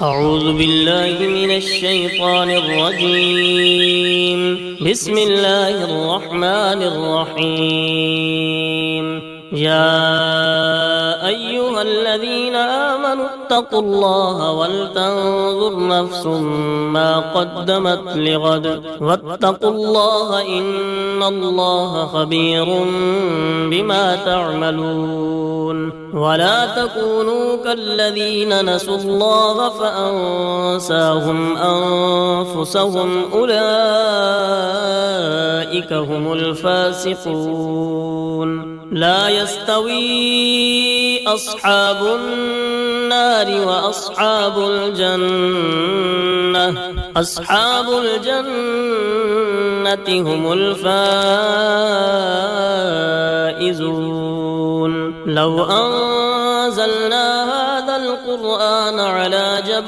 أعوذ بالله من الشيطان الرجيم. بسم الله الرحمن الرحيم. يا أيها الذين آمنوا اتقوا الله ولتنظر نفس ما قدمت لغد واتقوا الله إن الله خبير بما تعملون. ولا تكونوا كالذين نسوا الله فأنساهم أنفسهم أولئك هم الفاسقون. لا يستوي أصحاب النار وأصحاب الجنة. أصحاب الجنة هم الفائزون. لو أنزلنا هذا القرآن على جبل